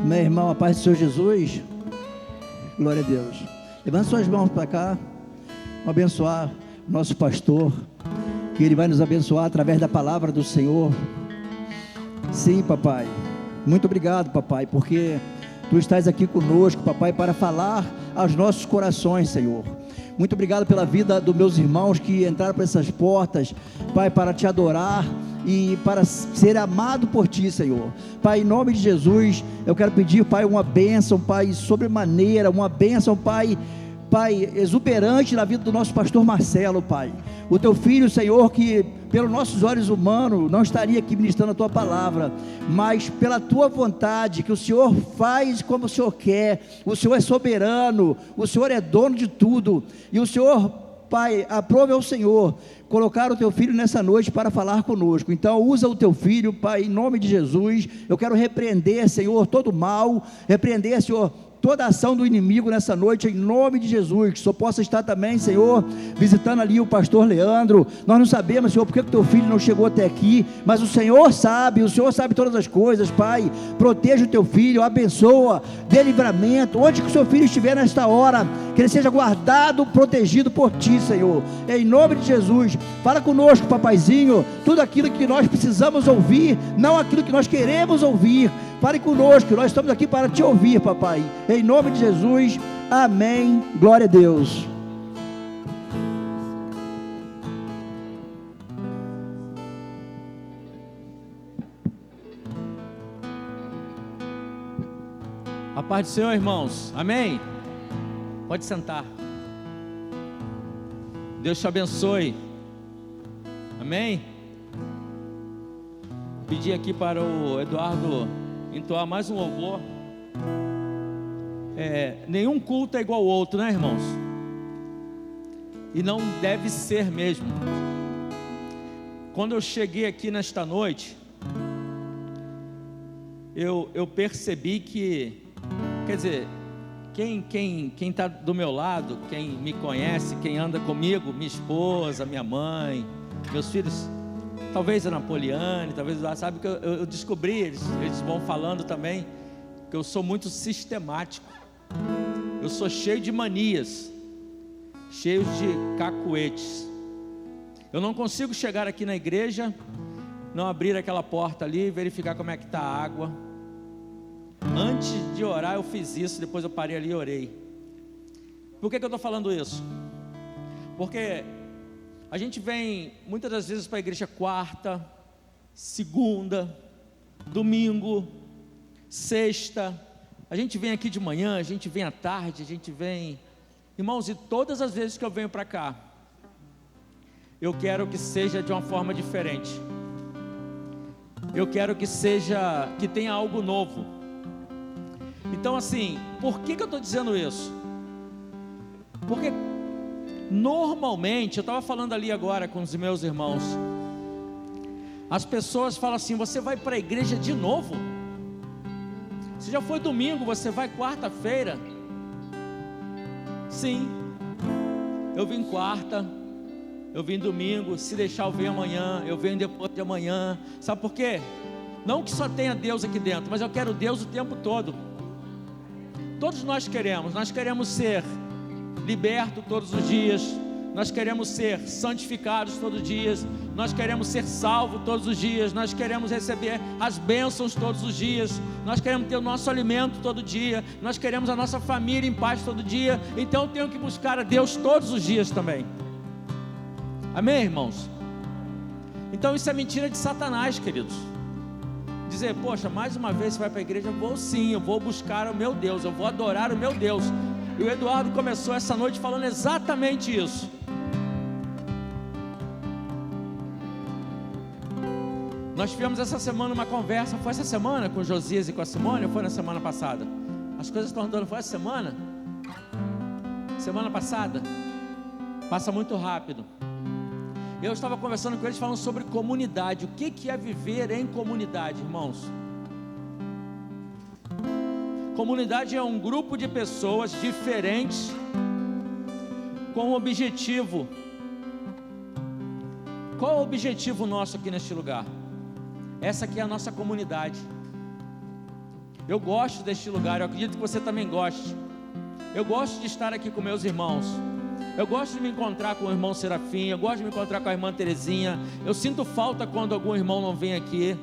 Meu irmão, a paz do Senhor Jesus. Glória a Deus. Levanta suas mãos para cá. Vamos abençoar o nosso pastor, que ele vai nos abençoar através da palavra do Senhor. Sim, papai. Muito obrigado, papai, porque tu estás aqui conosco, papai, para falar aos nossos corações, Senhor. Muito obrigado pela vida dos meus irmãos que entraram por essas portas, Pai, para te adorar e para ser amado por ti, Senhor. Pai, em nome de Jesus, eu quero pedir, Pai, uma bênção, Pai, sobremaneira, uma bênção, Pai, exuberante na vida do nosso pastor Marcelo, Pai. O teu filho, Senhor, que pelos nossos olhos humanos não estaria aqui ministrando a tua palavra, mas pela tua vontade, que o Senhor faz como o Senhor quer. O Senhor é soberano, o Senhor é dono de tudo, e o Senhor, Pai, aprove ao Senhor colocar o teu filho nessa noite para falar conosco. Então usa o teu filho, Pai, em nome de Jesus. Eu quero repreender, Senhor, todo mal, repreender, Senhor, toda ação do inimigo nessa noite, em nome de Jesus. Que só possa estar também, Senhor, visitando ali o pastor Leandro. Nós não sabemos, Senhor, porque o teu filho não chegou até aqui, mas o Senhor sabe todas as coisas, Pai. Proteja o teu filho, abençoa, dê livramento, onde que o seu filho estiver nesta hora, que ele seja guardado, protegido por ti, Senhor, em nome de Jesus. Fala conosco, papaizinho, tudo aquilo que nós precisamos ouvir, não aquilo que nós queremos ouvir. Fale conosco, nós estamos aqui para te ouvir, papai, em nome de Jesus, amém, glória a Deus. A paz do Senhor, irmãos, amém? Pode sentar. Deus te abençoe, amém? Pedi aqui para o Eduardo entoar mais um louvor. Nenhum culto é igual ao outro, né, irmãos? E não deve ser mesmo. Quando eu cheguei aqui nesta noite, eu percebi que, quer dizer, quem está do meu lado, quem me conhece, quem anda comigo, minha esposa, minha mãe, meus filhos, talvez a Napoliane, talvez, sabe que eu descobri, eles vão falando também, que eu sou muito sistemático, eu sou cheio de manias, cheio de cacuetes. Eu não consigo chegar aqui na igreja, não abrir aquela porta ali, verificar como é que está a água. Antes de orar eu fiz isso, depois eu parei ali e orei. Por que eu estou falando isso? Porque a gente vem muitas das vezes para a igreja quarta, segunda, domingo, sexta. A gente vem aqui de manhã, a gente vem à tarde, a gente vem... Irmãos, e todas as vezes que eu venho para cá, eu quero que seja de uma forma diferente. Eu quero que tenha algo novo. Então assim, por que eu estou dizendo isso? Porque normalmente, eu estava falando ali agora com os meus irmãos, as pessoas falam assim: você vai para a igreja de novo? Você já foi domingo, você vai quarta-feira? Sim, eu vim quarta, eu vim domingo, se deixar eu venho amanhã, eu venho depois de amanhã. Sabe por quê? Não que só tenha Deus aqui dentro, mas eu quero Deus o tempo todo. Todos nós queremos ser libertos todos os dias, nós queremos ser santificados todos os dias, nós queremos ser salvos todos os dias, nós queremos receber as bênçãos todos os dias, nós queremos ter o nosso alimento todo dia, nós queremos a nossa família em paz todo dia. Então eu tenho que buscar a Deus todos os dias também. Amém, irmãos? Então isso é mentira de Satanás, queridos. Dizer, poxa, mais uma vez você vai para a igreja? Eu vou sim, eu vou buscar o meu Deus, eu vou adorar o meu Deus. E o Eduardo começou essa noite falando exatamente isso. Nós tivemos essa semana uma conversa, foi essa semana com o Josias e com a Simone, ou foi na semana passada? As coisas estão andando, foi essa semana? Semana passada? Passa muito rápido. Eu estava conversando com eles falando sobre comunidade. O que é viver em comunidade, irmãos? Comunidade é um grupo de pessoas diferentes com um objetivo. Qual é o objetivo nosso aqui neste lugar? Essa aqui é a nossa comunidade. Eu gosto deste lugar, eu acredito que você também goste. Eu gosto de estar aqui com meus irmãos. Eu gosto de me encontrar com o irmão Serafim, eu gosto de me encontrar com a irmã Terezinha. Eu sinto falta quando algum irmão não vem aqui.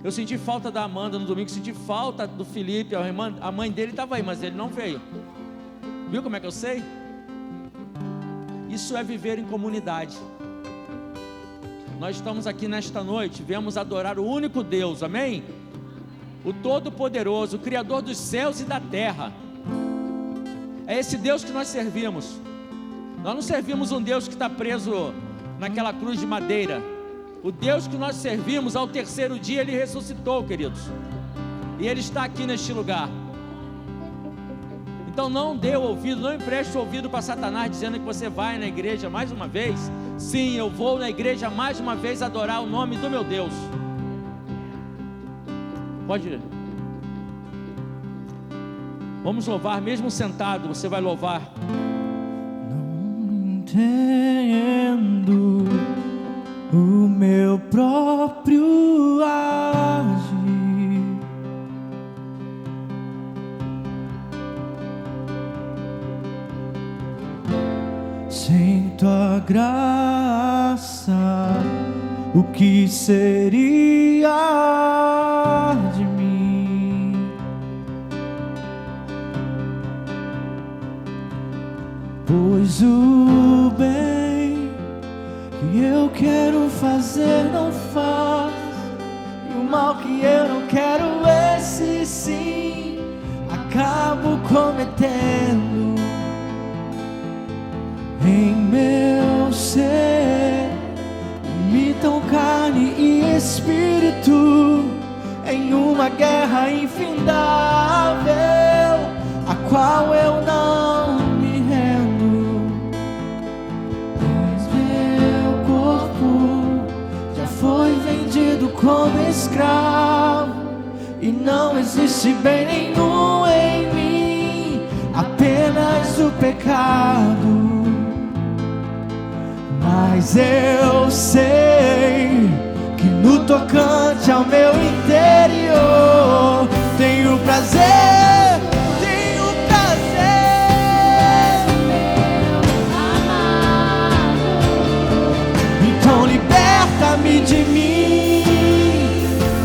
Eu senti falta da Amanda no domingo, senti falta do Felipe, a mãe dele estava aí, mas ele não veio. Viu como é que eu sei? Isso é viver em comunidade. Nós estamos aqui nesta noite, viemos adorar o único Deus, amém? O Todo-Poderoso, o Criador dos céus e da terra. É esse Deus que nós servimos. Nós não servimos um Deus que está preso naquela cruz de madeira. O Deus que nós servimos, ao terceiro dia Ele ressuscitou, queridos. E Ele está aqui neste lugar. Então não dê ouvido, não empreste o ouvido para Satanás dizendo que você vai na igreja mais uma vez. Sim, eu vou na igreja mais uma vez adorar o nome do meu Deus. Pode ir. Vamos louvar, mesmo sentado, você vai louvar. Não entendo o meu próprio agir. Sem tua graça, o que seria de mim? Pois o bem que eu quero fazer não faz, e o mal que eu não quero, esse sim, acabo cometendo. Em meu ser militam carne e espírito, em uma guerra infindável, a qual eu não me rendo. Pois meu corpo já foi vendido como escravo, e não existe bem nenhum em mim, apenas o pecado. Mas eu sei que no tocante ao meu interior tenho prazer, tenho prazer, meu amado. Então liberta-me de mim,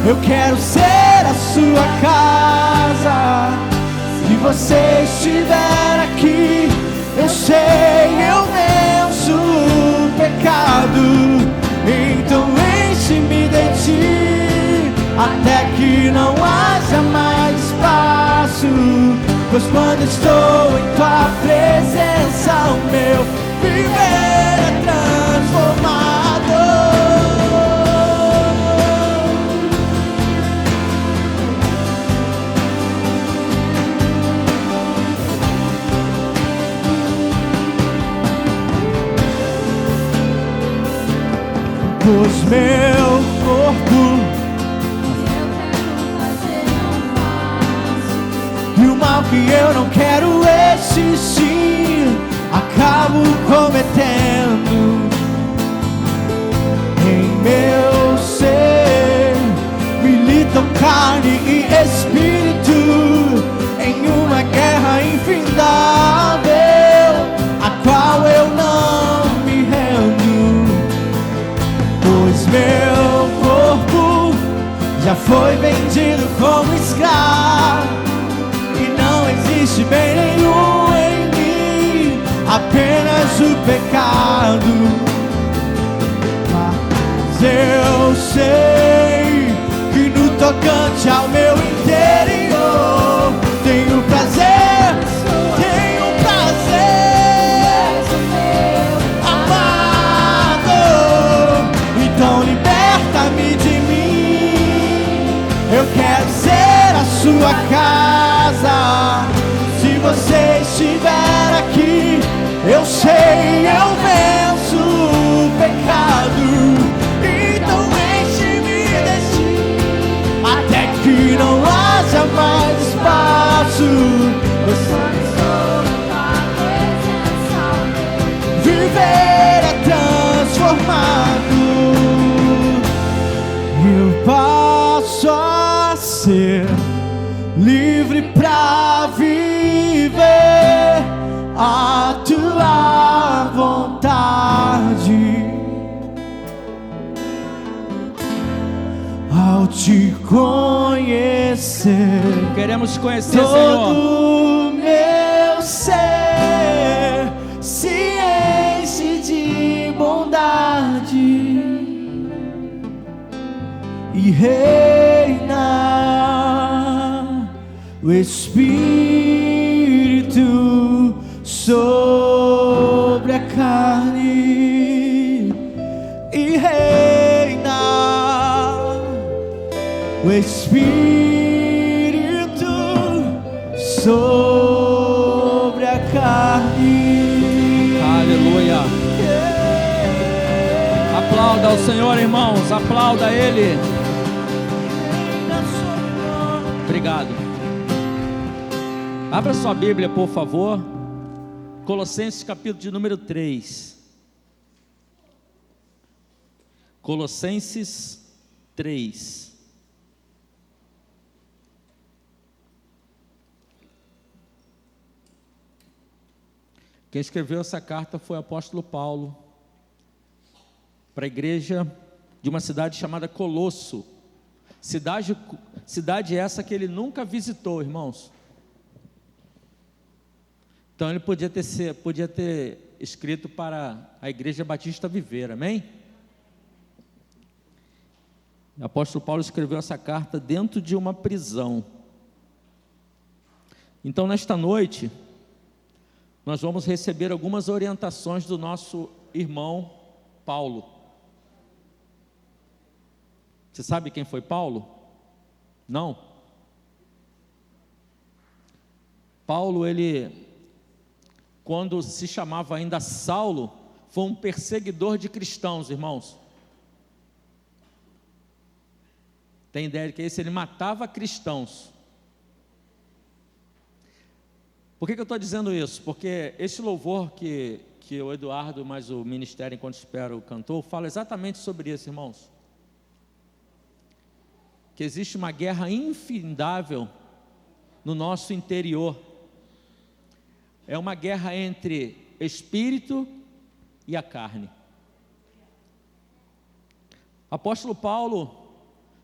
eu quero ser a sua casa. Se você estiver aqui, eu sei, eu venço o pecado. Então enche-me de ti, até que não haja mais espaço. Pois quando estou em tua presença, o meu viver é transformado. Pois meu corpo e o mal que eu não quero, esse sim, acabo cometendo. Em meu ser militam carne e espírito, em uma guerra infindável, a qual eu não me rendo. Pois meu corpo já foi vendido como escravo, e não existe bem nenhum em mim, apenas o pecado. Mas eu sei que no tocante ao meu interior tenho prazer, tenho prazer, amado. Então liberta-me de mim, eu quero ser a sua casa. Se você estiver aqui, eu sei, eu venço o pecado. Então enche-me de ti, até que não haja mais espaço. Viver é transformado. Eu passo a ser livre pra viver a tua vontade. Ao te conhecer, queremos conhecer, todo Senhor. meu ser se enche de bondade e reina o Espírito sobre a carne e reina o Espírito sobre a carne. Aleluia. Aplauda ao Senhor, irmãos, aplauda Ele. Obrigado. Abra sua Bíblia, por favor. Colossenses capítulo de número 3. Colossenses 3. Quem escreveu essa carta foi o apóstolo Paulo, para a igreja de uma cidade chamada Colosso. Cidade essa que ele nunca visitou, irmãos. Então ele podia ter escrito para a igreja Batista Viver, amém? O apóstolo Paulo escreveu essa carta dentro de uma prisão. Então nesta noite nós vamos receber algumas orientações do nosso irmão Paulo. Você sabe quem foi Paulo? Não? Paulo, ele, quando se chamava ainda Saulo, foi um perseguidor de cristãos, irmãos. Tem ideia de que esse ele matava cristãos. Por que eu estou dizendo isso? Porque esse louvor que o Eduardo, mais o Ministério Enquanto Espero cantou, fala exatamente sobre isso, irmãos. Que existe uma guerra infindável no nosso interior. É uma guerra entre espírito e a carne. Apóstolo Paulo,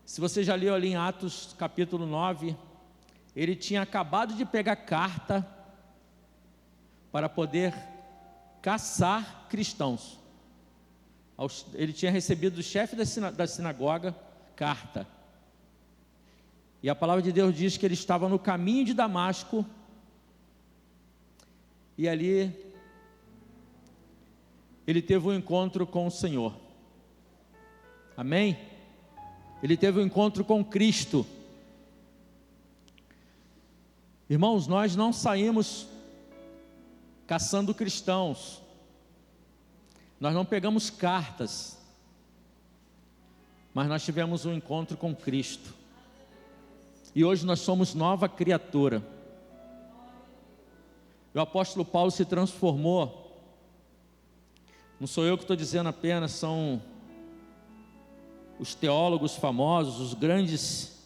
se você já leu ali em Atos capítulo 9, ele tinha acabado de pegar carta para poder caçar cristãos. Ele tinha recebido do chefe da sinagoga carta. E a palavra de Deus diz que ele estava no caminho de Damasco, e ali ele teve um encontro com o Senhor. Amém? Ele teve um encontro com Cristo. Irmãos, nós não saímos caçando cristãos, nós não pegamos cartas, mas nós tivemos um encontro com Cristo. E hoje nós somos nova criatura. O apóstolo Paulo se transformou. Não sou eu que estou dizendo apenas, são os teólogos famosos, os grandes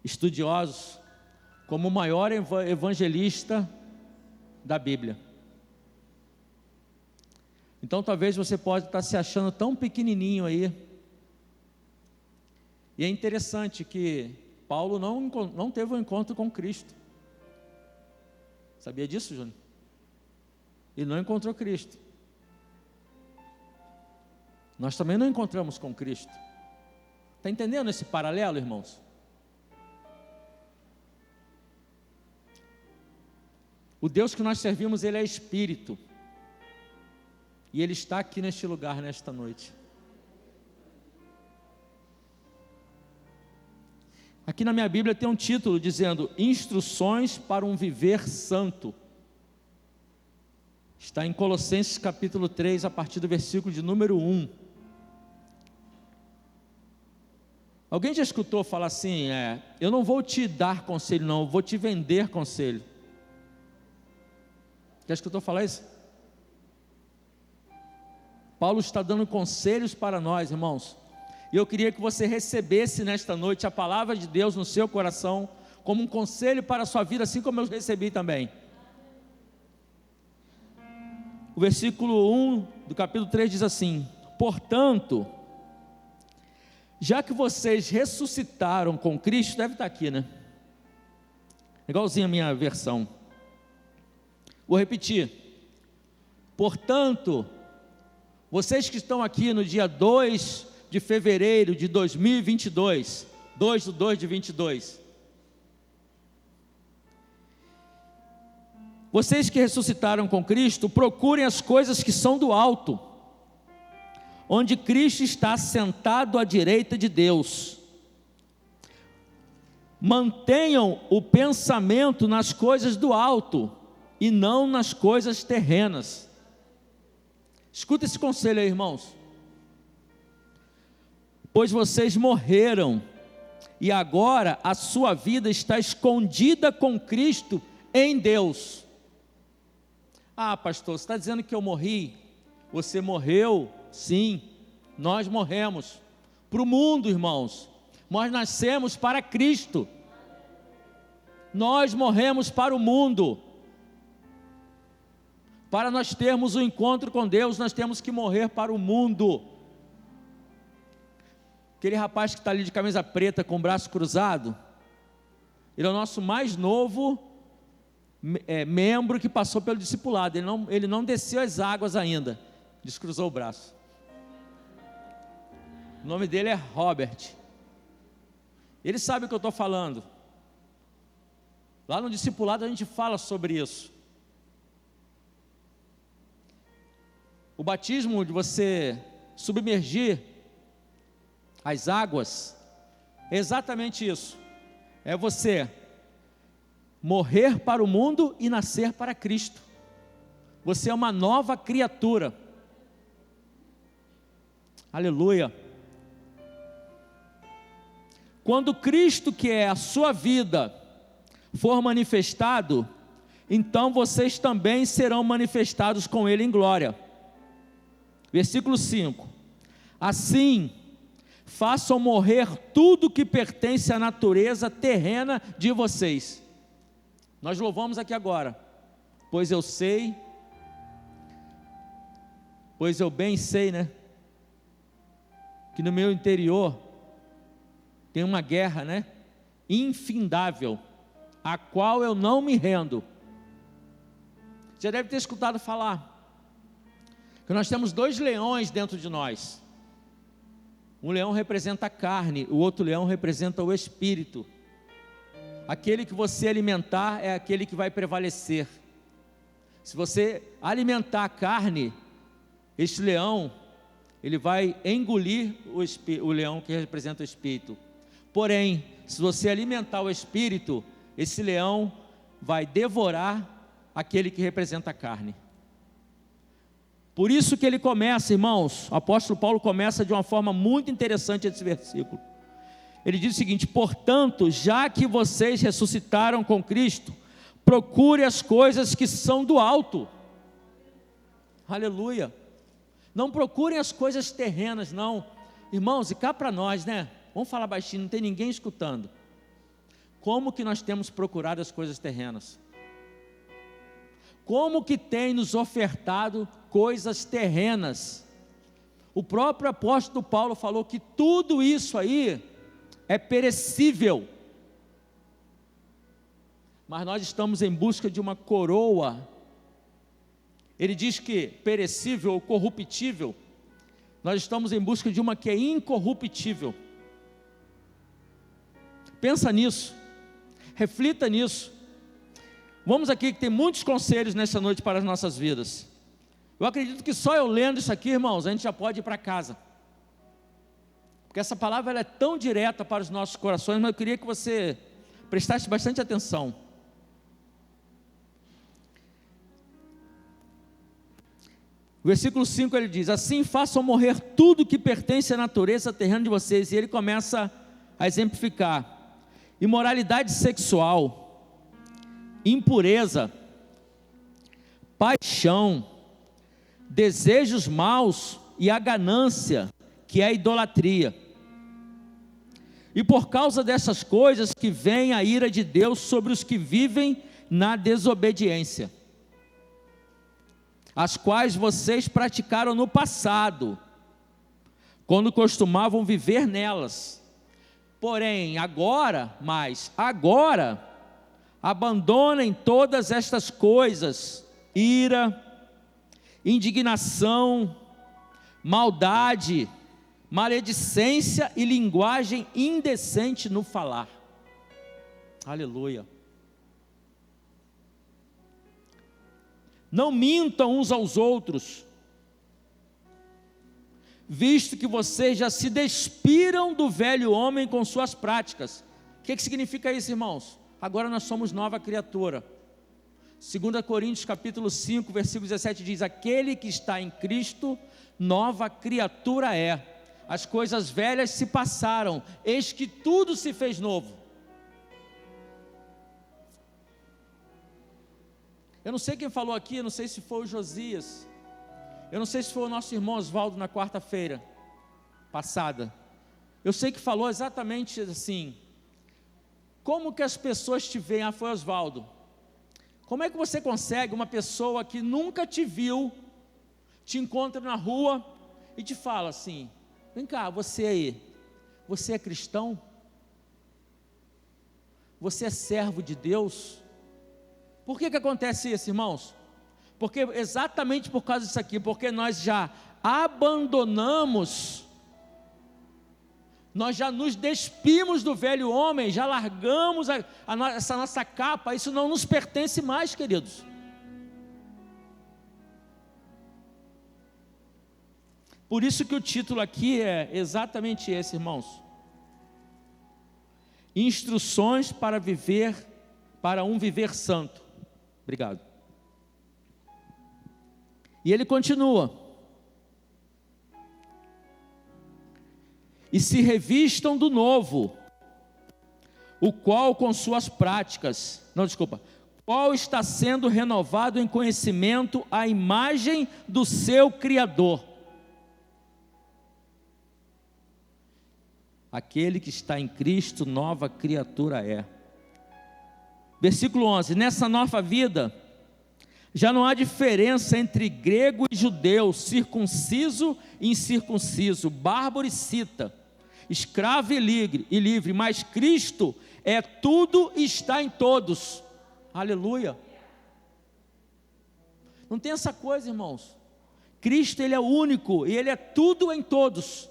estudiosos, como o maior evangelista da Bíblia. Então talvez você pode estar se achando tão pequenininho aí. E é interessante que Paulo não teve um encontro com Cristo. Sabia disso, Júnior? Ele não encontrou Cristo. Nós também não encontramos com Cristo. Está entendendo esse paralelo, irmãos? O Deus que nós servimos, Ele é Espírito. E Ele está aqui neste lugar, nesta noite. Aqui na minha Bíblia tem um título dizendo: Instruções para um viver santo. Está em Colossenses capítulo 3, a partir do versículo de número 1. Alguém já escutou falar assim, eu não vou te dar conselho não, eu vou te vender conselho. Já escutou falar isso? Paulo está dando conselhos para nós, irmãos. E eu queria que você recebesse nesta noite a palavra de Deus no seu coração como um conselho para a sua vida, assim como eu recebi também. O versículo 1 do capítulo 3 diz assim: portanto, já que vocês ressuscitaram com Cristo, deve estar aqui, né? Igualzinho a minha versão. Vou repetir. Portanto, vocês que estão aqui no dia 2 de fevereiro de 2022, 2/2/22, vocês que ressuscitaram com Cristo, procurem as coisas que são do alto, onde Cristo está sentado à direita de Deus. Mantenham o pensamento nas coisas do alto e não nas coisas terrenas. Escuta esse conselho aí, irmãos. Pois vocês morreram e agora a sua vida está escondida com Cristo em Deus. Ah, pastor, você está dizendo que eu morri? Você morreu? Sim, nós morremos para o mundo, irmãos. Nós nascemos para Cristo. Nós morremos para o mundo. Para nós termos um encontro com Deus, nós temos que morrer para o mundo. Aquele rapaz que está ali de camisa preta com o braço cruzado, ele é o nosso mais novo membro que passou pelo discipulado. Ele não desceu as águas ainda, descruzou o braço. O nome dele é Robert. Ele sabe o que eu estou falando. Lá no discipulado a gente fala sobre isso. O batismo de você submergir as águas é exatamente isso. É você morrer para o mundo e nascer para Cristo. Você é uma nova criatura. Aleluia. Quando Cristo, que é a sua vida, for manifestado, então vocês também serão manifestados com Ele em glória. Versículo 5: assim, façam morrer tudo que pertence à natureza terrena de vocês. Nós louvamos aqui agora, pois eu bem sei, né, que no meu interior tem uma guerra, né, infindável, a qual eu não me rendo. Você deve ter escutado falar que nós temos 2 leões dentro de nós. Um leão representa a carne, o outro leão representa o espírito. Aquele que você alimentar é aquele que vai prevalecer. Se você alimentar a carne, este leão, ele vai engolir o leão que representa o espírito. Porém, se você alimentar o espírito, esse leão vai devorar aquele que representa a carne. Por isso que ele começa, irmãos, o apóstolo Paulo começa de uma forma muito interessante esse versículo. Ele diz o seguinte: portanto, já que vocês ressuscitaram com Cristo, procure as coisas que são do alto. Aleluia. Não procurem as coisas terrenas, não. Irmãos, e cá para nós, né? Vamos falar baixinho, não tem ninguém escutando. Como que nós temos procurado as coisas terrenas? Como que tem nos ofertado coisas terrenas? O próprio apóstolo Paulo falou que tudo isso aí é perecível. Mas nós estamos em busca de uma coroa. Ele diz que perecível ou corruptível. Nós estamos em busca de uma que é incorruptível. Pensa nisso. Reflita nisso. Vamos aqui que tem muitos conselhos nessa noite para as nossas vidas. Eu acredito que só eu lendo isso aqui, irmãos, a gente já pode ir para casa. Porque essa palavra ela é tão direta para os nossos corações, mas eu queria que você prestasse bastante atenção. O versículo 5 ele diz: assim façam morrer tudo que pertence à natureza terrena de vocês. E ele começa a exemplificar: imoralidade sexual, impureza, paixão, desejos maus e a ganância, que é a idolatria. E por causa dessas coisas que vem a ira de Deus sobre os que vivem na desobediência, as quais vocês praticaram no passado, quando costumavam viver nelas. Porém, agora, abandonem todas estas coisas: ira, indignação, maldade, maledicência e linguagem indecente no falar. Aleluia. Não mintam uns aos outros, visto que vocês já se despiram do velho homem com suas práticas. O que significa isso, irmãos? Agora nós somos nova criatura. 2 Coríntios capítulo 5, versículo 17 diz: aquele que está em Cristo, nova criatura é. As coisas velhas se passaram, eis que tudo se fez novo. Eu não sei quem falou aqui, eu não sei se foi o Josias, eu não sei se foi o nosso irmão Oswaldo na quarta-feira passada. Eu sei que falou exatamente assim: como que as pessoas te veem? Ah, foi Oswaldo. Como é que você consegue, uma pessoa que nunca te viu, te encontra na rua e te fala assim: vem cá, você aí, você é cristão? Você é servo de Deus? Por que acontece isso, irmãos? Porque exatamente por causa disso aqui, porque nós já abandonamos, nós já nos despimos do velho homem, já largamos essa nossa capa. Isso não nos pertence mais, queridos. Por isso que o título aqui é exatamente esse, irmãos: instruções para um viver santo. Obrigado. E ele continua: e se revistam do novo, o qual com suas práticas, qual está sendo renovado em conhecimento à imagem do seu Criador. Aquele que está em Cristo, nova criatura é. Versículo 11: nessa nova vida, já não há diferença entre grego e judeu, circunciso e incircunciso, bárbaro e cita, escravo e livre, mas Cristo é tudo e está em todos. Aleluia. Não tem essa coisa, irmãos. Cristo, Ele é único e Ele é tudo em todos.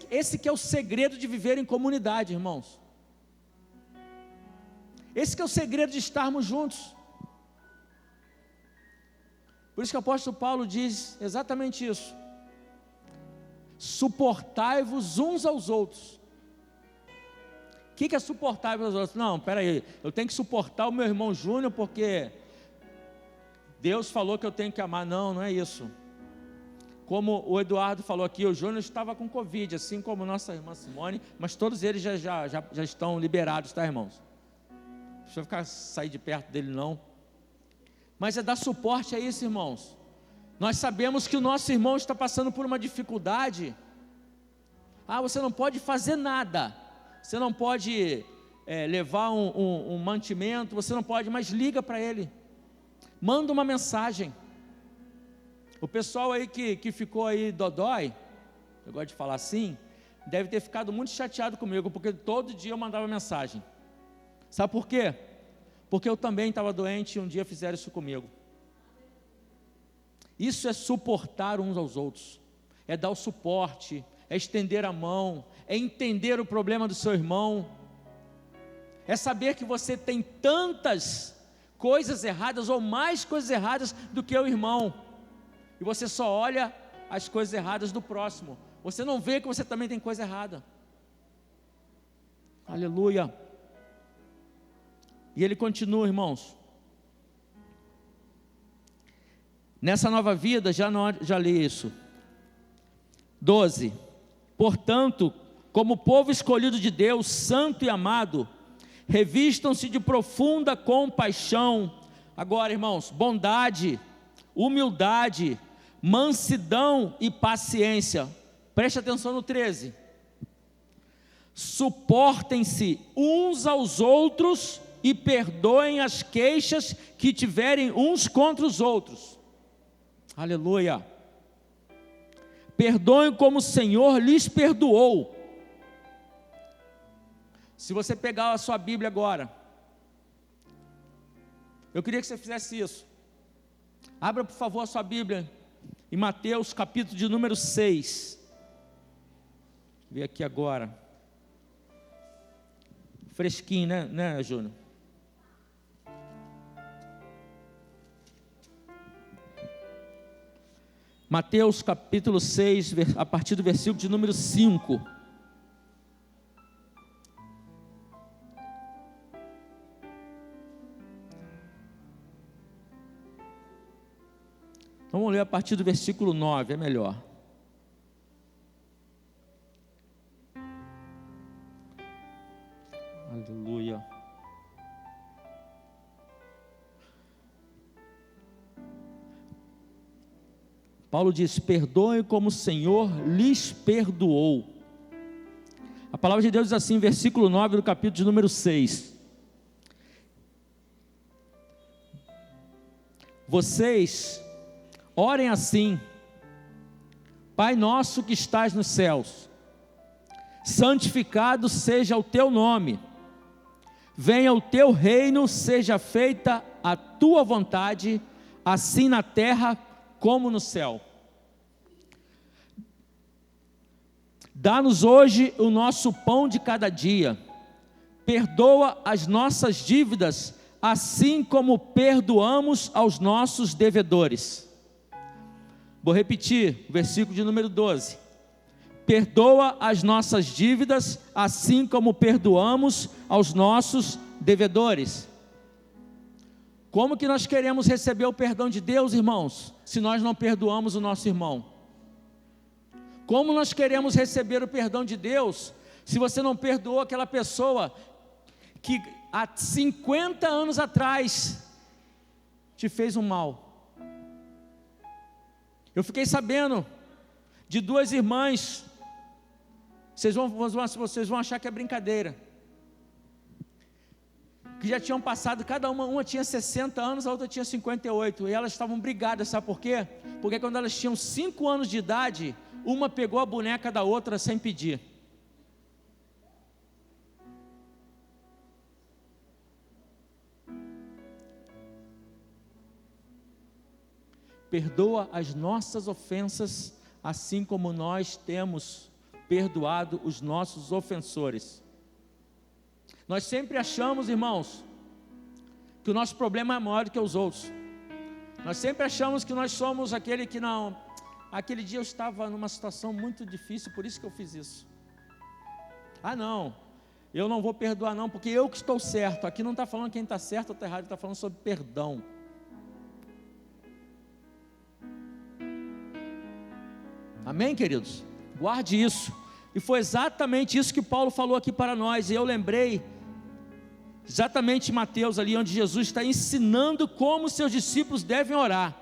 Esse que é o segredo de viver em comunidade, irmãos. Esse que é o segredo de estarmos juntos. Por isso que o apóstolo Paulo diz exatamente isso: suportai-vos uns aos outros. O que é suportar-vos aos outros? Não, peraí, eu tenho que suportar o meu irmão Júnior porque Deus falou que eu tenho que amar. Não, não é isso. Como o Eduardo falou aqui, o Júnior estava com Covid, assim como nossa irmã Simone, mas todos eles já estão liberados, tá, irmãos? Não precisa sair de perto dele, não. Mas é dar suporte a isso, irmãos. Nós sabemos que o nosso irmão está passando por uma dificuldade. Ah, você não pode fazer nada, você não pode levar um mantimento, você não pode, mas liga para ele, manda uma mensagem. O pessoal aí que ficou aí dodói, eu gosto de falar assim, deve ter ficado muito chateado comigo, porque todo dia eu mandava mensagem. Sabe por quê? Porque eu também estava doente e um dia fizeram isso comigo. Isso é suportar uns aos outros, é dar o suporte, é estender a mão, é entender o problema do seu irmão, é saber que você tem tantas coisas erradas ou mais coisas erradas do que o irmão, e você só olha as coisas erradas do próximo, você não vê que você também tem coisa errada. Aleluia. E ele continua, irmãos: nessa nova vida, já li isso. 12: portanto, como povo escolhido de Deus, santo e amado, revistam-se de profunda compaixão. Agora, irmãos, bondade, humildade, mansidão e paciência. Preste atenção no 13. Suportem-se uns aos outros e perdoem as queixas que tiverem uns contra os outros. Aleluia. Perdoem como o Senhor lhes perdoou. Se você pegar a sua Bíblia agora, eu queria que você fizesse isso. Abra, por favor, a sua Bíblia em Mateus, capítulo de número 6. Vou ver aqui agora. Fresquinho, né, Júnior? Mateus, capítulo 6, a partir do versículo de número 5. Então vamos ler a partir do versículo 9, é melhor. Aleluia. Paulo diz: perdoem como o Senhor lhes perdoou. A palavra de Deus diz assim, versículo 9 do capítulo de número 6. Vocês orem assim: Pai nosso que estás nos céus, santificado seja o teu nome, venha o teu reino, seja feita a tua vontade, assim na terra como no céu. Dá-nos hoje o nosso pão de cada dia, perdoa as nossas dívidas, assim como perdoamos aos nossos devedores. Vou repetir, versículo de número 12. Perdoa as nossas dívidas, assim como perdoamos aos nossos devedores. Como que nós queremos receber o perdão de Deus, irmãos, se nós não perdoamos o nosso irmão? Como nós queremos receber o perdão de Deus, se você não perdoou aquela pessoa que há 50 anos atrás te fez um mal? Eu fiquei sabendo de duas irmãs, vocês vão achar que é brincadeira, que já tinham passado, cada uma tinha 60 anos, a outra tinha 58, e elas estavam brigadas, sabe por quê? Porque quando elas tinham 5 anos de idade, uma pegou a boneca da outra sem pedir. Perdoa as nossas ofensas, assim como nós temos perdoado os nossos ofensores. Nós sempre achamos, irmãos, que o nosso problema é maior do que os outros. Nós sempre achamos que nós somos aquele que não... Aquele dia eu estava numa situação muito difícil, por isso que eu fiz isso. Ah não, eu não vou perdoar não, porque eu que estou certo. Aqui não está falando quem está certo ou está errado, está falando sobre perdão. Amém, queridos? Guarde isso. E foi exatamente isso que Paulo falou aqui para nós. E eu lembrei exatamente em Mateus, ali onde Jesus está ensinando como seus discípulos devem orar.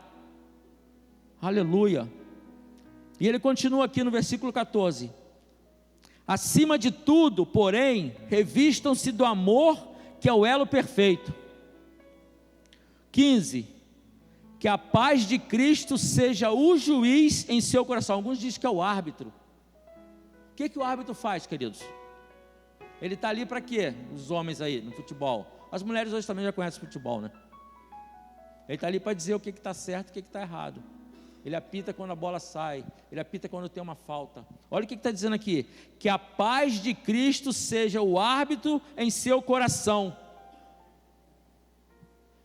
Aleluia. E ele continua aqui no versículo 14. Acima de tudo, porém, revistam-se do amor, que é o elo perfeito. 15. Que a paz de Cristo seja o juiz em seu coração. Alguns dizem que é o árbitro. O que o árbitro faz, queridos? Ele está ali para quê? Os homens aí no futebol. As mulheres hoje também já conhecem futebol, né? Ele está ali para dizer o que está certo e o que está errado. Ele apita quando a bola sai, ele apita quando tem uma falta. Olha o que está dizendo aqui: que a paz de Cristo seja o árbitro em seu coração.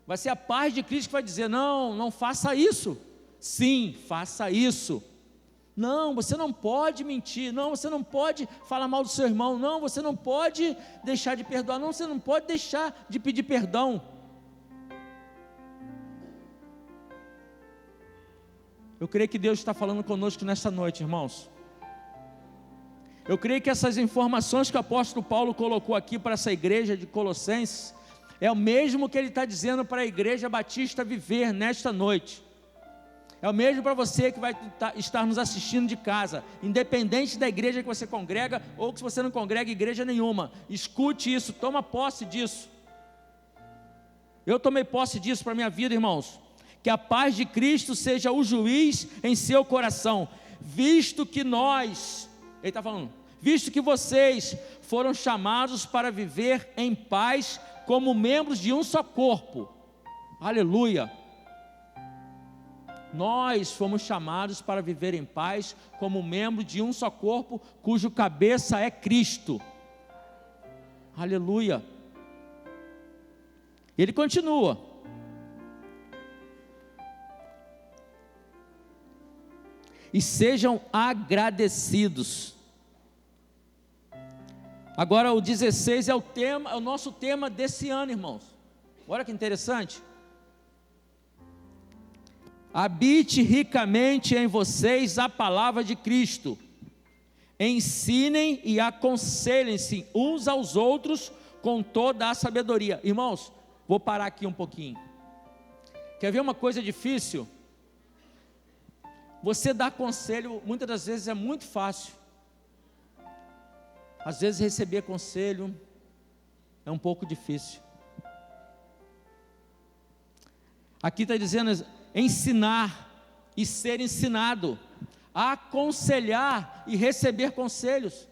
Vai ser a paz de Cristo que vai dizer: não faça isso. Sim, faça isso. Não, você não pode mentir. Não, você não pode falar mal do seu irmão. Não, você não pode deixar de perdoar. Não, você não pode deixar de pedir perdão. Eu creio que Deus está falando conosco nessa noite, irmãos. Eu creio que essas informações que o apóstolo Paulo colocou aqui para essa igreja de Colossenses é o mesmo que ele está dizendo para a igreja batista viver nesta noite. É o mesmo para você que vai estar nos assistindo de casa, independente da igreja que você congrega, ou que se você não congrega igreja nenhuma. Escute isso, toma posse disso. Eu tomei posse disso para a minha vida, irmãos. Que a paz de Cristo seja o juiz em seu coração, visto que nós, ele está falando, visto que vocês foram chamados para viver em paz como membros de um só corpo. Aleluia! Nós fomos chamados para viver em paz como membros de um só corpo, cujo cabeça é Cristo. Aleluia! Ele continua. E sejam agradecidos. Agora o 16 é o nosso tema desse ano, irmãos. Olha que interessante. Habite ricamente em vocês a palavra de Cristo. Ensinem e aconselhem-se uns aos outros com toda a sabedoria. Irmãos, vou parar aqui um pouquinho. Quer ver uma coisa difícil? Você dar conselho, muitas das vezes é muito fácil. Às vezes receber conselho é um pouco difícil. Aqui está dizendo ensinar e ser ensinado, aconselhar e receber conselhos.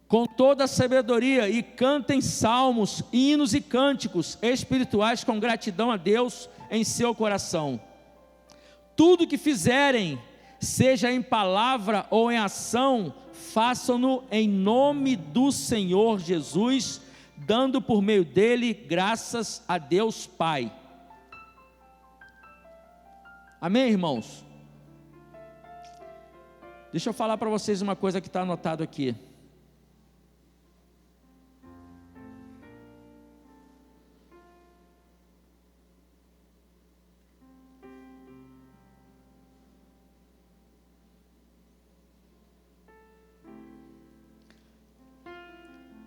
Com toda a sabedoria, e cantem salmos, hinos e cânticos espirituais com gratidão a Deus em seu coração. Tudo que fizerem, seja em palavra ou em ação, façam-no em nome do Senhor Jesus, dando por meio dele graças a Deus Pai. Amém, irmãos? Deixa eu falar para vocês uma coisa que está anotado aqui.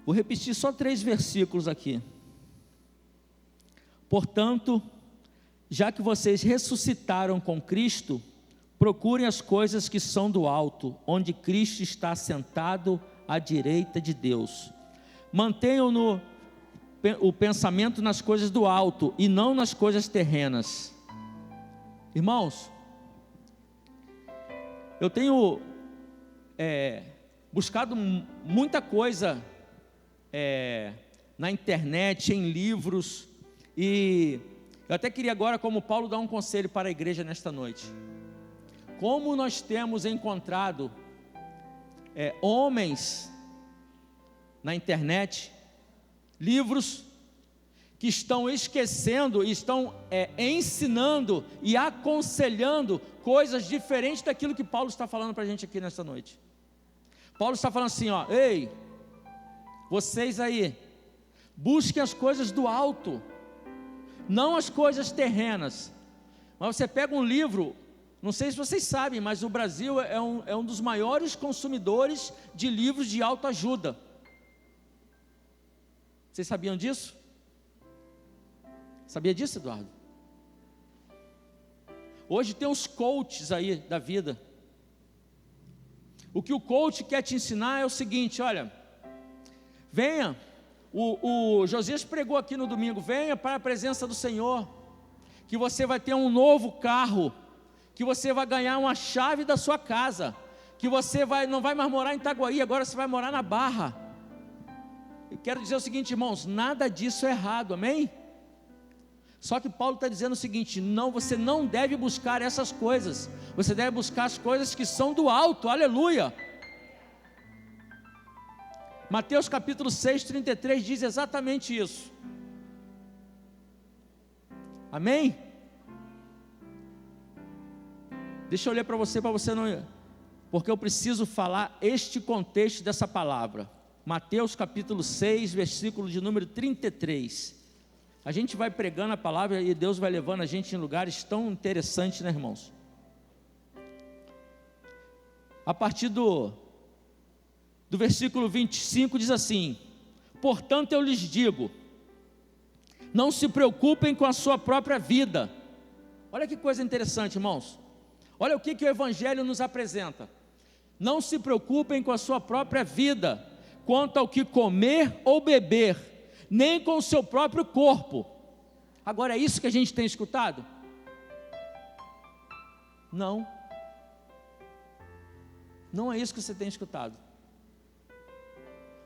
Vou repetir só 3 versículos aqui. Portanto, já que vocês ressuscitaram com Cristo, procurem as coisas que são do alto, onde Cristo está sentado à direita de Deus. Mantenham o pensamento nas coisas do alto e não nas coisas terrenas. Irmãos, eu tenho buscado muita coisa na internet, em livros, e eu até queria agora, como Paulo, dar um conselho para a igreja nesta noite. Como nós temos encontrado homens na internet, livros que estão esquecendo, estão ensinando e aconselhando coisas diferentes daquilo que Paulo está falando para a gente aqui nesta noite. Paulo está falando assim, ó, ei, vocês aí, busquem as coisas do alto, não as coisas terrenas. Mas você pega um livro, não sei se vocês sabem, mas o Brasil é um dos maiores consumidores de livros de autoajuda. Vocês sabiam disso? Sabia disso, Eduardo? Hoje tem os coaches aí da vida. O que o coach quer te ensinar é o seguinte, olha, venha, o Josias pregou aqui no domingo, venha para a presença do Senhor, que você vai ter um novo carro, que você vai ganhar uma chave da sua casa, que você não vai mais morar em Itaguaí, agora você vai morar na Barra. Eu quero dizer o seguinte, irmãos, nada disso é errado, amém? Só que Paulo está dizendo o seguinte, não, você não deve buscar essas coisas, você deve buscar as coisas que são do alto, aleluia. Mateus capítulo 6, 33 diz exatamente isso. Amém? Deixa eu ler para você não... Porque eu preciso falar este contexto dessa palavra. Mateus capítulo 6, versículo de número 33. A gente vai pregando a palavra e Deus vai levando a gente em lugares tão interessantes, né, irmãos? A partir do versículo 25 diz assim: portanto eu lhes digo, Não se preocupem com a sua própria vida. Olha que coisa interessante, irmãos. Olha o que o Evangelho nos apresenta. Não se preocupem com a sua própria vida, quanto ao que comer ou beber, nem com o seu próprio corpo. Agora, é isso que a gente tem escutado? Não. Não é isso que você tem escutado.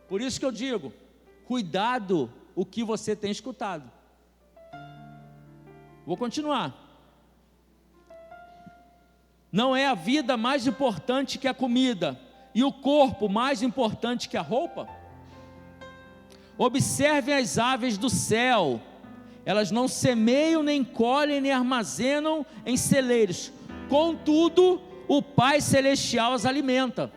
Por isso que eu digo, cuidado o que você tem escutado. Vou continuar. Não é a vida mais importante que a comida, e o corpo mais importante que a roupa? Observem as aves do céu, elas não semeiam, nem colhem, nem armazenam em celeiros, contudo, o Pai Celestial as alimenta.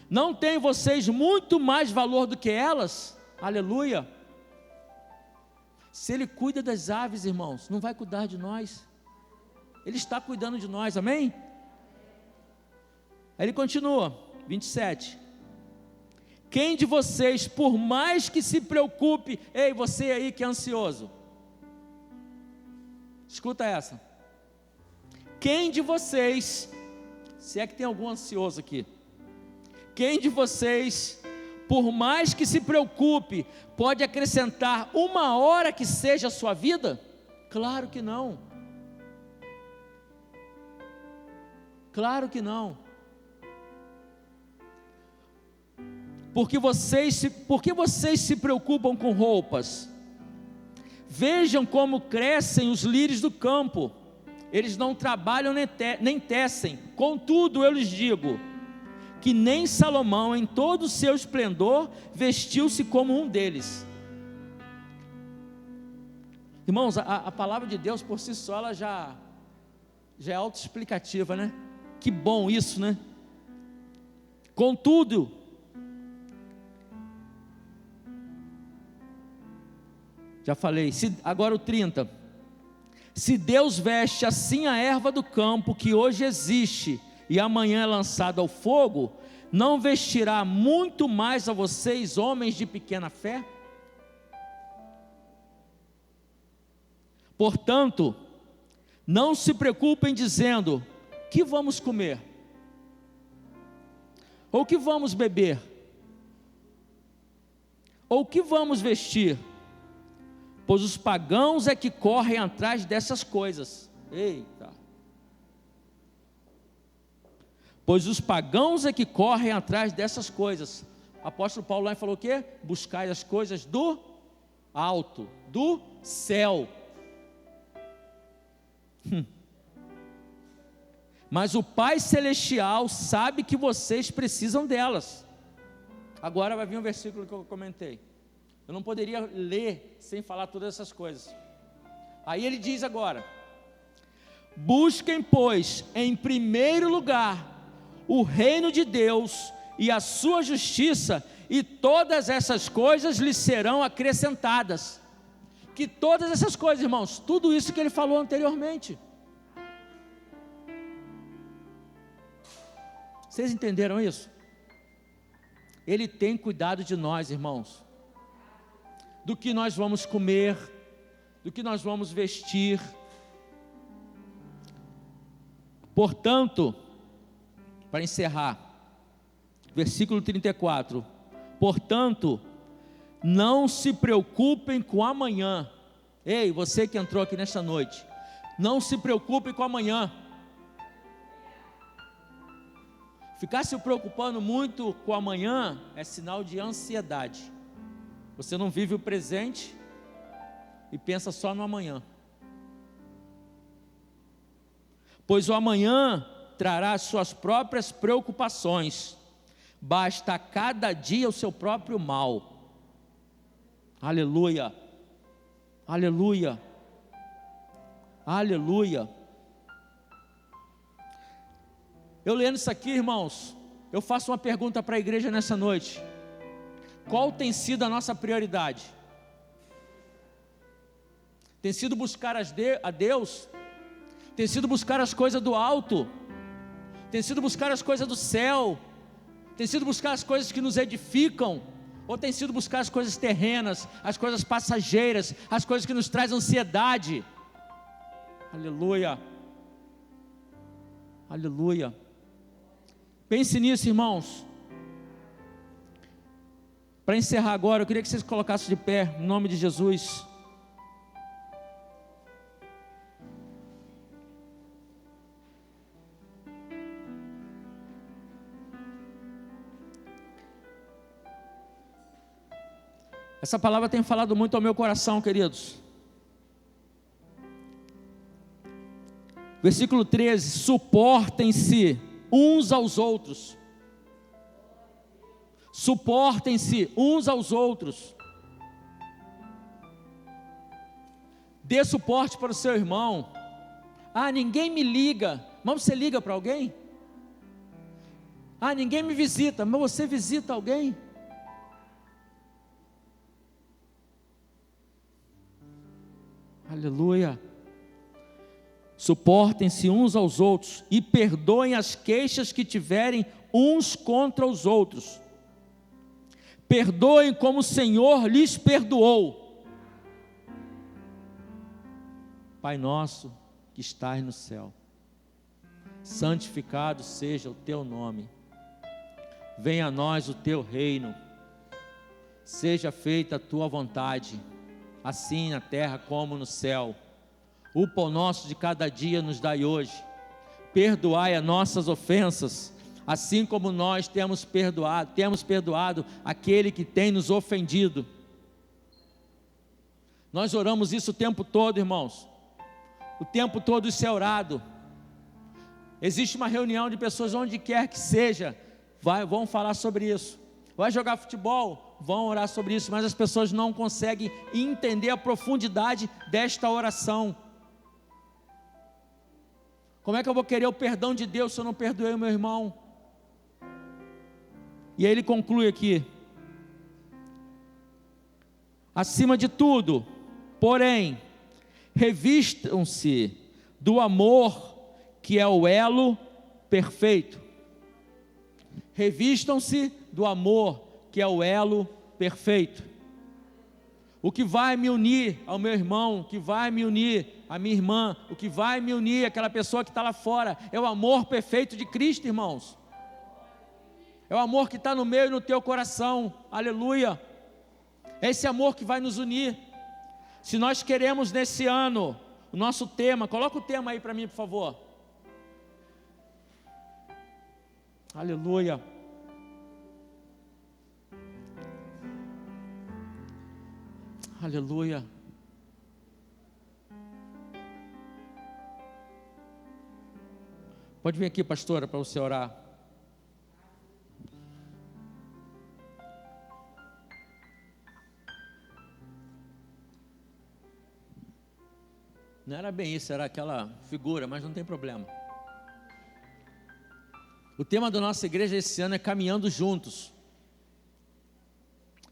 Não têm vocês muito mais valor do que elas? Aleluia! Se Ele cuida das aves, irmãos, não vai cuidar de nós? Ele está cuidando de nós, amém? Aí ele continua, 27. Quem de vocês, por mais que se preocupe, ei, você aí que é ansioso, escuta essa. Quem de vocês, se é que tem algum ansioso aqui, quem de vocês, por mais que se preocupe, pode acrescentar uma hora que seja a sua vida? Claro que não. Claro que não. Por que vocês se preocupam com roupas? Vejam como crescem os lírios do campo. Eles não trabalham nem tecem. Contudo, eu lhes digo, que nem Salomão, em todo o seu esplendor, vestiu-se como um deles. Irmãos, a palavra de Deus por si só, ela já é autoexplicativa, né? Que bom isso, né? Contudo, já falei, agora o 30. Se Deus veste assim a erva do campo, que hoje existe e amanhã é lançada ao fogo, não vestirá muito mais a vocês, homens de pequena fé? Portanto, não se preocupem dizendo, que vamos comer? Ou que vamos beber? Ou que vamos vestir? Pois os pagãos é que correm atrás dessas coisas. Eita! Pois os pagãos é que correm atrás dessas coisas. O apóstolo Paulo lá falou o quê? Buscai as coisas do alto, do céu. Mas o Pai Celestial sabe que vocês precisam delas. Agora vai vir um versículo que eu comentei. Eu não poderia ler sem falar todas essas coisas. Aí ele diz agora: busquem, pois, em primeiro lugar o reino de Deus e a sua justiça, e todas essas coisas lhes serão acrescentadas. Que todas essas coisas, irmãos, tudo isso que ele falou anteriormente. Vocês entenderam isso? Ele tem cuidado de nós, irmãos. Do que nós vamos comer, do que nós vamos vestir. Portanto, para encerrar, versículo 34. Portanto, não se preocupem com amanhã. Ei, você que entrou aqui nesta noite, não se preocupe com amanhã. Ficar se preocupando muito com amanhã é sinal de ansiedade. Você não vive o presente e pensa só no amanhã. Pois o amanhã trará as suas próprias preocupações. Basta a cada dia o seu próprio mal. Aleluia. Aleluia. Aleluia. Eu lendo isso aqui, irmãos, eu faço uma pergunta para a igreja nessa noite. Qual tem sido a nossa prioridade? Tem sido buscar a Deus? Tem sido buscar as coisas do alto? Tem sido buscar as coisas do céu? Tem sido buscar as coisas que nos edificam? Ou tem sido buscar as coisas terrenas, as coisas passageiras, as coisas que nos trazem ansiedade? Aleluia. Aleluia. Pense nisso, irmãos. Para encerrar agora, eu queria que vocês colocassem de pé, em nome de Jesus. Essa palavra tem falado muito ao meu coração, queridos. Versículo 13: suportem-se uns aos outros. Suportem-se uns aos outros. Dê suporte para o seu irmão. Ah, ninguém me liga. Mas você liga para alguém? Ah, ninguém me visita. Mas você visita alguém? Aleluia. Suportem-se uns aos outros e perdoem as queixas que tiverem uns contra os outros. Perdoem como o Senhor lhes perdoou. Pai nosso que estás no céu, santificado seja o teu nome. Venha a nós o teu reino. Seja feita a tua vontade, assim na terra como no céu. O pão nosso de cada dia nos dai hoje. Perdoai as nossas ofensas, assim como nós temos perdoado aquele que tem nos ofendido. Nós oramos isso o tempo todo, irmãos. O tempo todo isso é orado. Existe uma reunião de pessoas onde quer que seja, vão falar sobre isso. Vai jogar futebol, vão orar sobre isso, mas as pessoas não conseguem entender a profundidade desta oração. Como é que eu vou querer o perdão de Deus se eu não perdoei o meu irmão? E aí ele conclui aqui: acima de tudo, porém, revistam-se do amor, que é o elo perfeito. Revistam-se do amor, que é o elo perfeito. O que vai me unir ao meu irmão, o que vai me unir à minha irmã, o que vai me unir àquela pessoa que está lá fora, é o amor perfeito de Cristo, irmãos. É o amor que está no meu e no teu coração. Aleluia. É esse amor que vai nos unir. Se nós queremos nesse ano, o nosso tema, coloca o tema aí para mim, por favor. Aleluia. Aleluia. Pode vir aqui, pastora, para você orar. Não era bem isso, era aquela figura, mas não tem problema. O tema da nossa igreja esse ano é caminhando juntos.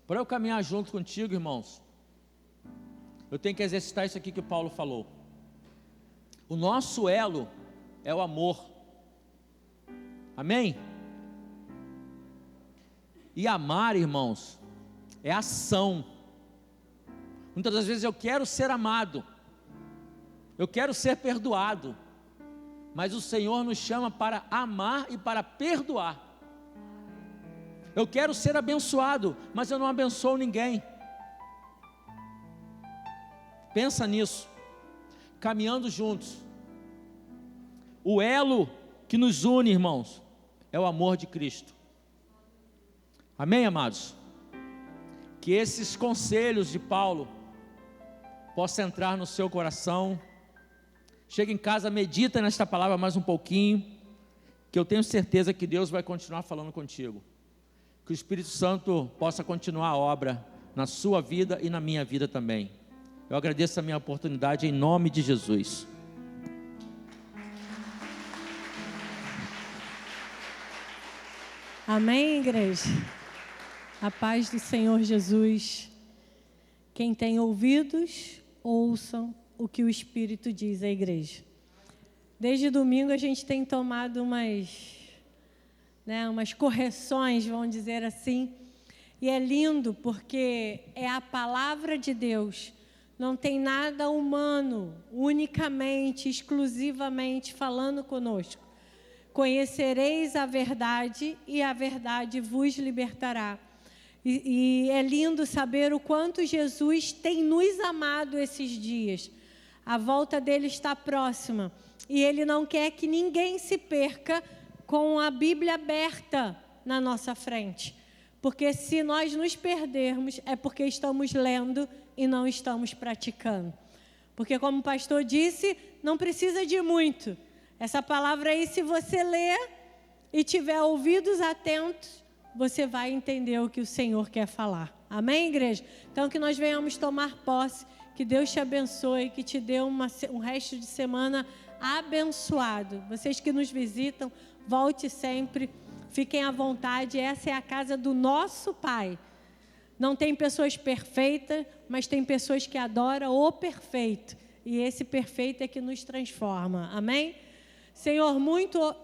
Para eu caminhar junto contigo, irmãos, eu tenho que exercitar isso aqui que o Paulo falou. O nosso elo é o amor. Amém? E amar, irmãos, é ação. Muitas das vezes eu quero ser amado, eu quero ser perdoado, mas o Senhor nos chama para amar e para perdoar. Eu quero ser abençoado, mas eu não abençoo ninguém. Pensa nisso. Caminhando juntos. O elo que nos une, irmãos, é o amor de Cristo. Amém, amados? Que esses conselhos de Paulo possam entrar no seu coração. Chega em casa, medita nesta palavra mais um pouquinho, que eu tenho certeza que Deus vai continuar falando contigo. Que o Espírito Santo possa continuar a obra na sua vida e na minha vida também. Eu agradeço a minha oportunidade em nome de Jesus. Amém, igreja? A paz do Senhor Jesus. Quem tem ouvidos, ouçam o que o Espírito diz à igreja. Desde domingo a gente tem tomado umas correções, vamos dizer assim. E é lindo porque é a palavra de Deus. Não tem nada humano, unicamente, exclusivamente falando conosco. Conhecereis a verdade e a verdade vos libertará. E é lindo saber o quanto Jesus tem nos amado esses dias. A volta dele está próxima. E ele não quer que ninguém se perca com a Bíblia aberta na nossa frente. Porque se nós nos perdermos, é porque estamos lendo e não estamos praticando. Porque, como o pastor disse, não precisa de muito. Essa palavra aí, se você ler e tiver ouvidos atentos, você vai entender o que o Senhor quer falar. Amém, igreja? Então, que nós venhamos tomar posse, que Deus te abençoe, que te dê um resto de semana abençoado. Vocês que nos visitam, volte sempre. Fiquem à vontade, essa é a casa do nosso Pai. Não tem pessoas perfeitas, mas tem pessoas que adoram o perfeito. E esse perfeito é que nos transforma. Amém? Senhor, muito...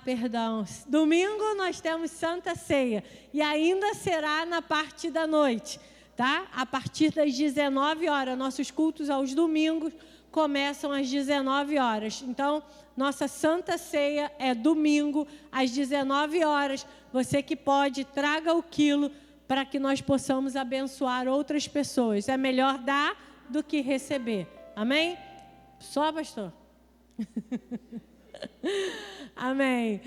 perdão. Domingo nós temos Santa Ceia. E ainda será na parte da noite, tá? A partir das 19 horas. Nossos cultos aos domingos começam às 19 horas. Então, nossa Santa Ceia é domingo, às 19 horas. Você que pode, traga o quilo para que nós possamos abençoar outras pessoas. É melhor dar do que receber. Amém? Só, pastor? Amém.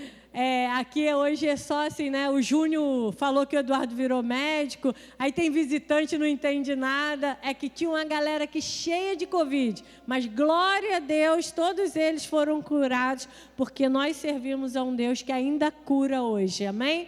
Aqui hoje é só assim, né? O Júnior falou que o Eduardo virou médico, aí tem visitante, não entende nada. É que tinha uma galera aqui cheia de Covid, mas glória a Deus, todos eles foram curados, porque nós servimos a um Deus que ainda cura hoje. Amém?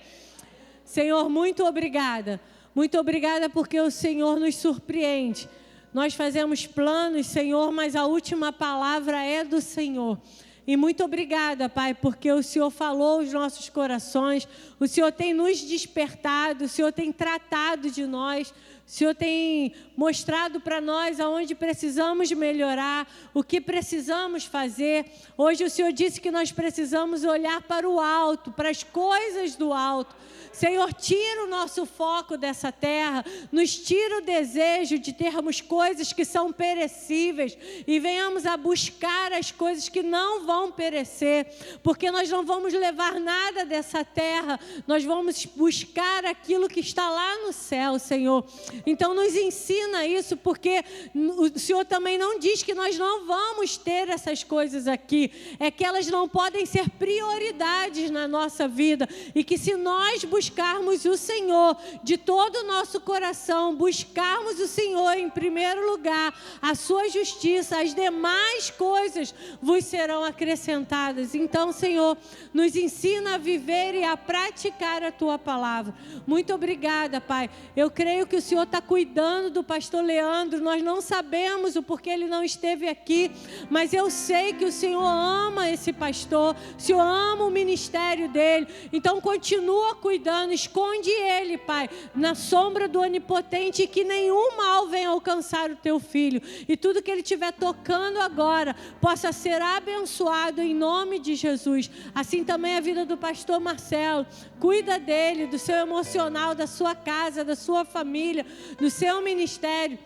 Senhor, muito obrigada. Muito obrigada porque o Senhor nos surpreende. Nós fazemos planos, Senhor, mas a última palavra é do Senhor. E muito obrigada, Pai, porque o Senhor falou aos nossos corações, o Senhor tem nos despertado, o Senhor tem tratado de nós, o Senhor tem mostrado para nós aonde precisamos melhorar, o que precisamos fazer. Hoje o Senhor disse que nós precisamos olhar para o alto, para as coisas do alto. Senhor, tira o nosso foco dessa terra, nos tira o desejo de termos coisas que são perecíveis e venhamos a buscar as coisas que não vão perecer, porque nós não vamos levar nada dessa terra, nós vamos buscar aquilo que está lá no céu, Senhor. Então nos ensina isso, porque o Senhor também não diz que nós não vamos ter essas coisas aqui, é que elas não podem ser prioridades na nossa vida, e que se nós buscarmos o Senhor de todo o nosso coração, buscarmos o Senhor em primeiro lugar, a sua justiça, as demais coisas vos serão acrescentadas. Então, Senhor, nos ensina a viver e a praticar a tua palavra. Muito obrigada, Pai. Eu creio que o Senhor está cuidando do pastor Leandro. Nós não sabemos o porquê ele não esteve aqui, mas eu sei que o Senhor ama esse pastor, o Senhor ama o ministério dele. Então, continua cuidando, esconde ele, Pai, na sombra do Onipotente, e que nenhum mal venha alcançar o teu filho. E tudo que ele estiver tocando agora possa ser abençoado em nome de Jesus. Assim também a vida do pastor Marcelo. Cuida dele, do seu emocional, da sua casa, da sua família, do seu ministério.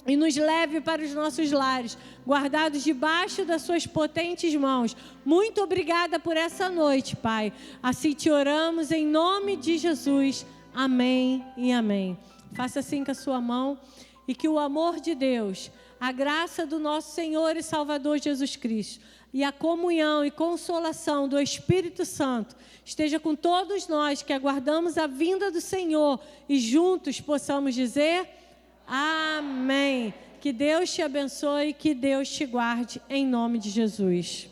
E nos leve para os nossos lares, guardados debaixo das suas potentes mãos. Muito obrigada por essa noite, Pai. Assim te oramos em nome de Jesus. Amém e amém. Faça assim com a sua mão, e que o amor de Deus, a graça do nosso Senhor e Salvador Jesus Cristo e a comunhão e consolação do Espírito Santo esteja com todos nós que aguardamos a vinda do Senhor, e juntos possamos dizer... Amém. Que Deus te abençoe, que Deus te guarde, em nome de Jesus.